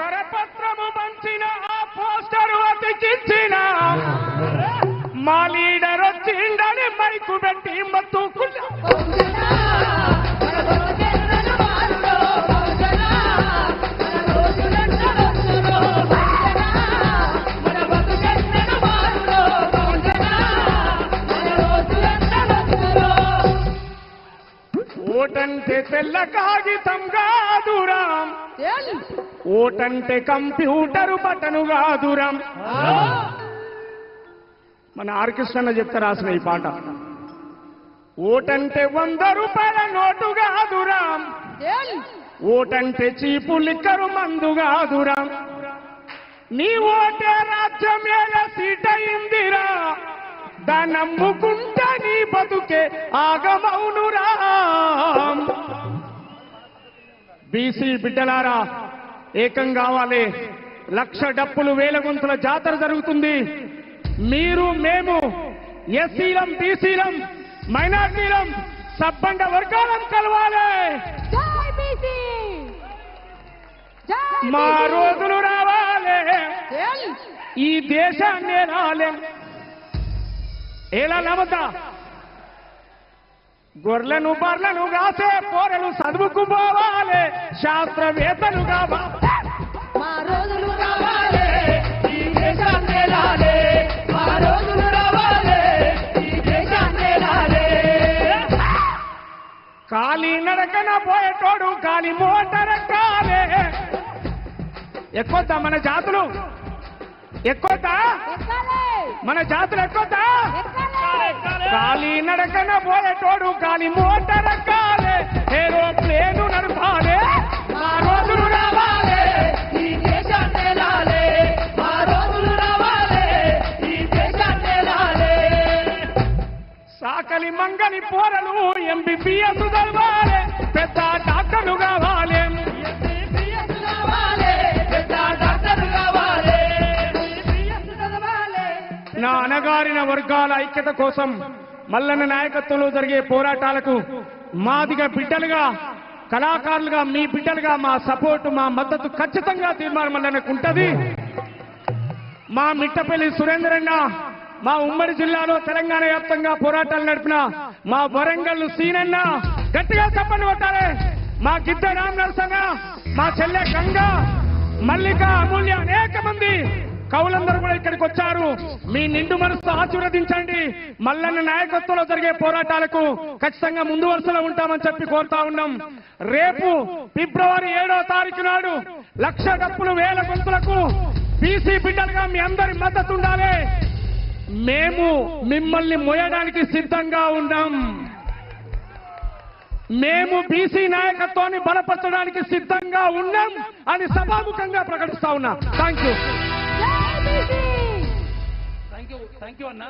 కరపత్రము పంచిన ఆ పోస్టరు అతికించిన మా లీడర్ వచ్చిండని మైకు పెట్టి మత్తుకున్నా ఓటంటే తెల్ల కాగితం కాదురాం, ఓటంటే కంప్యూటరు బటను కాదురాం. మన ఆర్కెస్ట్రా చెప్తే రాసిన ఈ పాట. ఓటంటే 100 రూపాయల నోటు కాదురాం, ఓటంటే చీపు లిక్కరు మందు కాదురాం. నీ ఓటే రాజ్యం ఏల సీట అయిందిరా, దాన్ని నమ్ముకుంటా నీ బతుకే ఆగమౌనురా. బీసీ బిడ్డలారా ఏకం కావాలి. 1,00,000 డప్పులు 1000 గొంతుల జాతర జరుగుతుంది. మీరు మేము ఎస్సీలం, బీసీలం, మైనార్టీలం, సబ్బండ వర్గాలను కలవాలి. మా రోజులు రావాలి, ఈ దేశాన్ని రాలేం. ఎలా నమ్మతా గొర్రెలను బర్లను కాసే పోరలు చదువుకు పోవాలి, శాస్త్రవేత్తలు కావాలి. మా రోజులు రావాలి, ఈ దేశాన్ని రాలే. మా రోజులు రావాలి, ఈ దేశాన్ని రాలే. ఖాళీ నడకన పోయేటోడు ఖాళీ మోటార్ కాలే. ఎక్కువద్దా మన జాతులు, ఎక్కువద్దా మన జాతులు, ఎక్కువద్దా ఖాళీ నడకన పోయేటోడు ఖాళీ మోటార్ కాలే. ఏరోప్లేను నడపాలే. మా రోజులు రావాలి, ఈ దేశాన్ని రాలే. మా రోజులు రావాలి, ఈ దేశాన్ని రాలే. సాకలి మంగలి పోరలు ఎంబీబీఎస్ చదవాలి, పెద్ద డాక్టర్లు కావాలి. నా అణగారిన వర్గాల ఐక్యత కోసం మల్లన్న నాయకత్వంలో జరిగే పోరాటాలకు మాదిగ బిడ్డలుగా, కళాకారులుగా, మీ బిడ్డలుగా మా సపోర్టు, మా మద్దతు ఖచ్చితంగా తీర్మానం మల్లన్నకు ఉంటది. మా మిట్టపల్లి సురేందరన్న, మా ఉమ్మడి జిల్లాలో తెలంగాణ వ్యాప్తంగా పోరాటాలు నడిపిన మా వరంగల్ సీనన్న గట్టిగా చెప్పండి కొట్టాలి. మా గిద్ద రామ్ నరసన్న, మా చెల్లె గంగ, మల్లిక, అమూల్య, అనేక మంది కవులందరూ కూడా ఇక్కడికి వచ్చారు. మీ నిండు మనసు ఆశీర్వదించండి. మల్లన్న నాయకత్వంలో జరిగే పోరాటాలకు ఖచ్చితంగా ముందు వరుసలో ఉంటామని చెప్పి కోరుతా ఉన్నాం. రేపు ఫిబ్రవరి 7వ తారీఖు నాడు 1,00,000 డప్పులు 1000 గొంతులకు బీసీ బిడ్డలుగా మీ అందరి మద్దతు ఉండాలి. మేము మిమ్మల్ని మోయడానికి సిద్ధంగా ఉన్నాం. మేము బీసీ నాయకత్వాన్ని బలపరచడానికి సిద్ధంగా ఉన్నాం అని సభాముఖంగా ప్రకటిస్తా ఉన్నా. థ్యాంక్ యూ అన్నా.